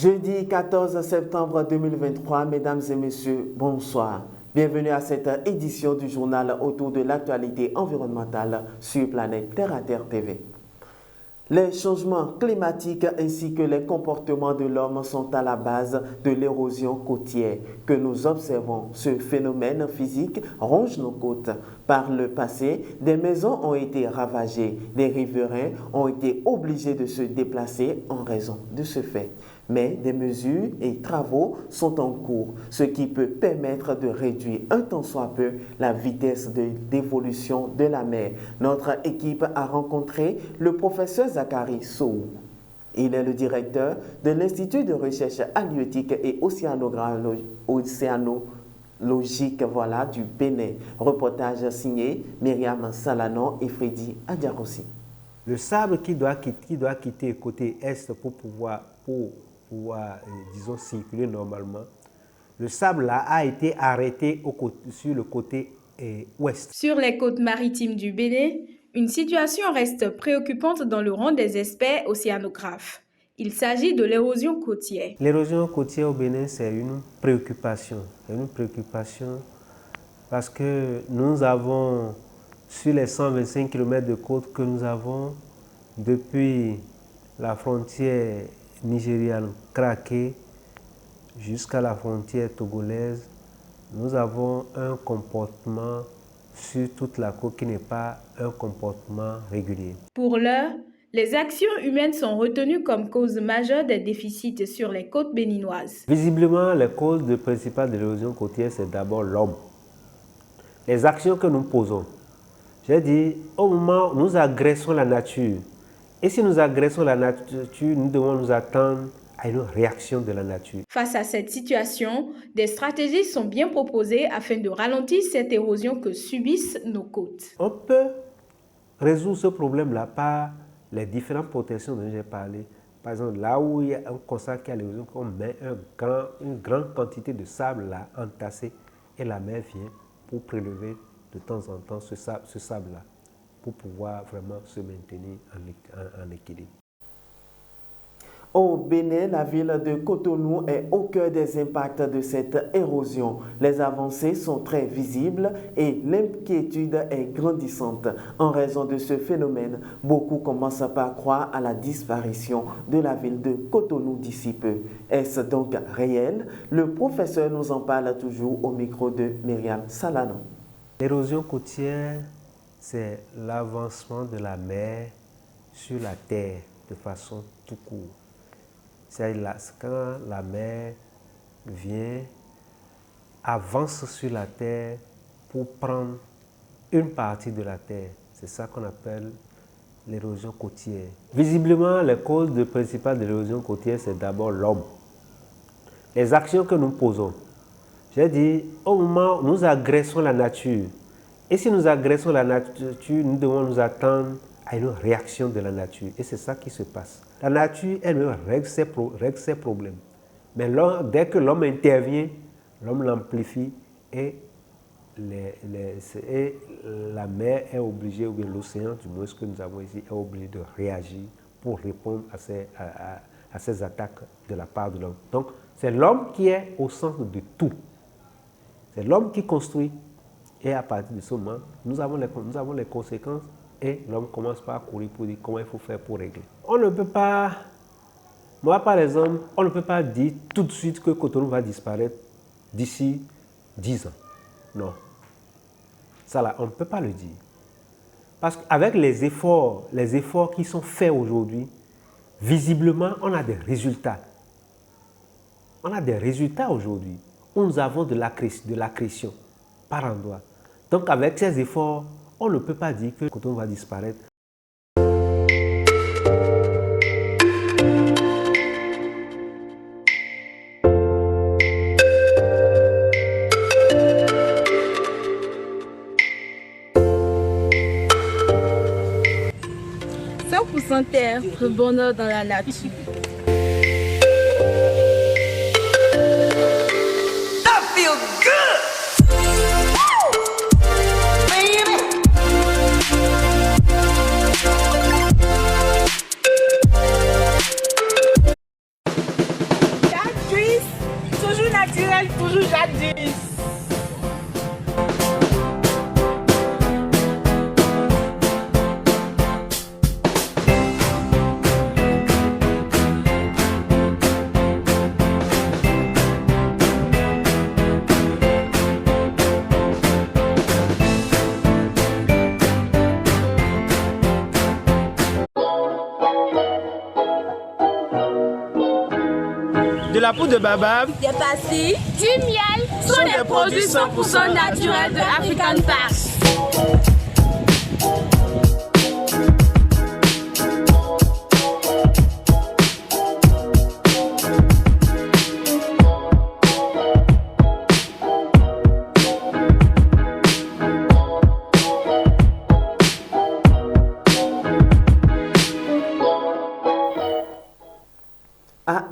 Jeudi 14 septembre 2023, mesdames et messieurs, bonsoir. Bienvenue à cette édition du journal autour de l'actualité environnementale sur Planète Terre à Terre TV. Les changements climatiques ainsi que les comportements de l'homme sont à la base de l'érosion côtière que nous observons. Ce phénomène physique ronge nos côtes. Par le passé, des maisons ont été ravagées, des riverains ont été obligés de se déplacer en raison de ce fait. Mais des mesures et travaux sont en cours, ce qui peut permettre de réduire un tant soit peu la vitesse d'évolution de la mer. Notre équipe a rencontré le professeur Zachary Sow. Il est le directeur de l'Institut de recherche halieutique et océanologique du Bénin. Reportage signé Myriam Salanon et Freddy Adiarossi. Le sable qui doit quitter le côté est pour pouvoir disons, circuler normalement, le sable là a été arrêté sur le côté ouest. Sur les côtes maritimes du Bénin, une situation reste préoccupante dans le rang des experts océanographes. Il s'agit de l'érosion côtière. L'érosion côtière au Bénin, c'est une préoccupation. C'est une préoccupation parce que nous avons, sur les 125 km de côte que nous avons, depuis la frontière nigériane craquée jusqu'à la frontière togolaise, nous avons un comportement sur toute la côte qui n'est pas un comportement régulier. Pour l'heure, les actions humaines sont retenues comme cause majeure des déficits sur les côtes béninoises. Visiblement, les causes principales de l'érosion côtière, c'est d'abord l'homme. Les actions que nous posons. J'ai dit, au moment où nous agressons la nature, et si nous agressons la nature, nous devons nous attendre à une réaction de la nature. Face à cette situation, des stratégies sont bien proposées afin de ralentir cette érosion que subissent nos côtes. On peut résoudre ce problème-là par les différentes protections dont j'ai parlé. Par exemple, là où il y a un constat qui a l'érosion, on met une grande quantité de sable là, entassé, et la mer vient pour prélever de temps en temps ce sable-là, pour pouvoir vraiment se maintenir en équilibre. Au Bénin, la ville de Cotonou est au cœur des impacts de cette érosion. Les avancées sont très visibles et l'inquiétude est grandissante. En raison de ce phénomène, beaucoup commencent par croire à la disparition de la ville de Cotonou d'ici peu. Est-ce donc réel? Le professeur nous en parle toujours au micro de Myriam Salanon. L'érosion côtière, c'est l'avancement de la mer sur la terre de façon tout court. C'est quand la mer avance sur la terre pour prendre une partie de la terre. C'est ça qu'on appelle l'érosion côtière. Visiblement, les causes principales de l'érosion côtière, c'est d'abord l'homme. Les actions que nous posons. J'ai dit, au moment où nous agressons la nature, et si nous agressons la nature, nous devons nous attendre à une réaction de la nature. Et c'est ça qui se passe. La nature, elle règle ses problèmes. Mais dès que l'homme intervient, l'homme l'amplifie et la mer est obligée, ou bien l'océan, du moins ce que nous avons ici, est obligé de réagir pour répondre à ces attaques de la part de l'homme. Donc, c'est l'homme qui est au centre de tout. C'est l'homme qui construit. Et à partir de ce moment, nous avons les conséquences et l'homme commence par courir pour dire comment il faut faire pour régler. On ne peut pas, moi par exemple, on ne peut pas dire tout de suite que Cotonou va disparaître d'ici 10 ans. Non. Ça là, on ne peut pas le dire. Parce qu'avec les efforts qui sont faits aujourd'hui, visiblement, on a des résultats. On a des résultats aujourd'hui où nous avons de l'accrétion par endroit. Donc avec ces efforts, on ne peut pas dire que Cotonou va disparaître. Terre, le bonheur dans la nature. That feels good! Baby! naturel, toujours jadis. De la poudre de baobab, des pastilles, du miel sont des produits 100% naturels de African Park.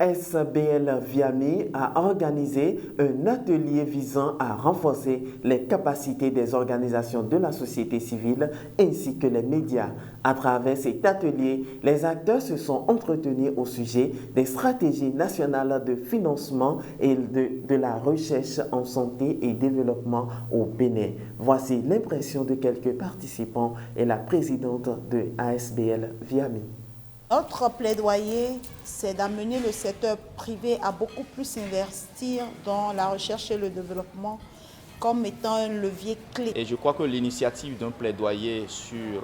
ASBL Viami a organisé un atelier visant à renforcer les capacités des organisations de la société civile ainsi que les médias. À travers cet atelier, les acteurs se sont entretenus au sujet des stratégies nationales de financement et de la recherche en santé et développement au Bénin. Voici l'impression de quelques participants et la présidente de ASBL Viami. Notre plaidoyer, c'est d'amener le secteur privé à beaucoup plus investir dans la recherche et le développement comme étant un levier clé. Et je crois que l'initiative d'un plaidoyer sur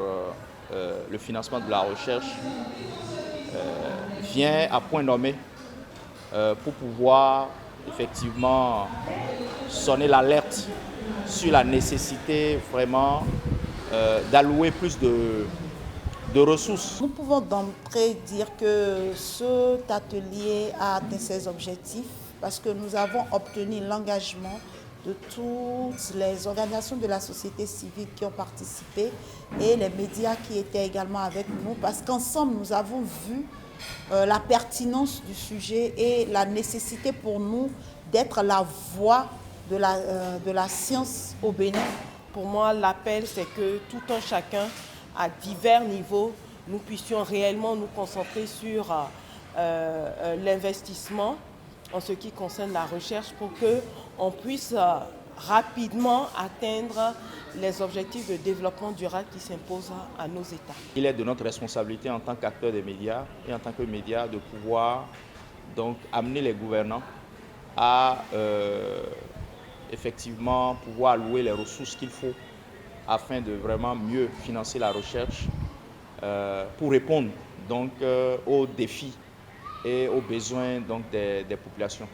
le financement de la recherche vient à point nommé pour pouvoir effectivement sonner l'alerte sur la nécessité vraiment d'allouer plus de ressources. Nous pouvons d'entrée dire que cet atelier a atteint ses objectifs parce que nous avons obtenu l'engagement de toutes les organisations de la société civile qui ont participé et les médias qui étaient également avec nous parce qu'ensemble nous avons vu la pertinence du sujet et la nécessité pour nous d'être la voix de la science au Bénin. Pour moi, l'appel, c'est que tout un chacun, à divers niveaux, nous puissions réellement nous concentrer sur l'investissement en ce qui concerne la recherche pour qu'on puisse rapidement atteindre les objectifs de développement durable qui s'imposent à nos États. Il est de notre responsabilité en tant qu'acteur des médias et en tant que médias de pouvoir donc amener les gouvernants à effectivement pouvoir allouer les ressources qu'il faut afin de vraiment mieux financer la recherche pour répondre donc aux défis et aux besoins donc des populations.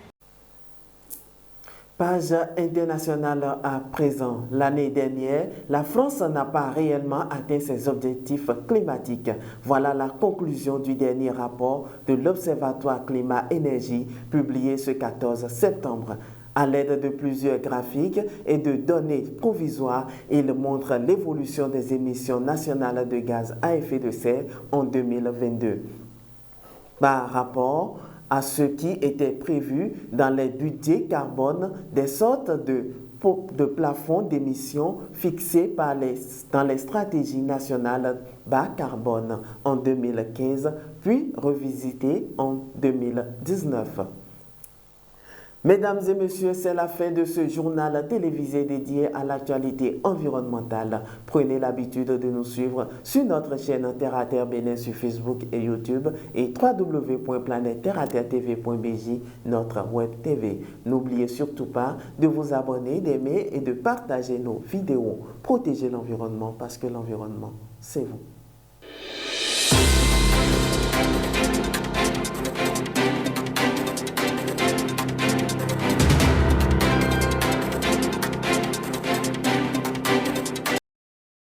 Page internationale à présent. L'année dernière, la France n'a pas réellement atteint ses objectifs climatiques. Voilà la conclusion du dernier rapport de l'Observatoire Climat-Énergie publié ce 14 septembre. À l'aide de plusieurs graphiques et de données provisoires, il montre l'évolution des émissions nationales de gaz à effet de serre en 2022. Par rapport à ce qui était prévu dans les budgets carbone, des sortes de plafonds d'émissions fixés dans les stratégies nationales bas carbone en 2015, puis revisités en 2019. Mesdames et messieurs, c'est la fin de ce journal télévisé dédié à l'actualité environnementale. Prenez l'habitude de nous suivre sur notre chaîne Terre à Terre Bénin sur Facebook et YouTube et www.planète-terre-à-terre-tv.bj, notre web TV. N'oubliez surtout pas de vous abonner, d'aimer et de partager nos vidéos. Protégez l'environnement parce que l'environnement, c'est vous.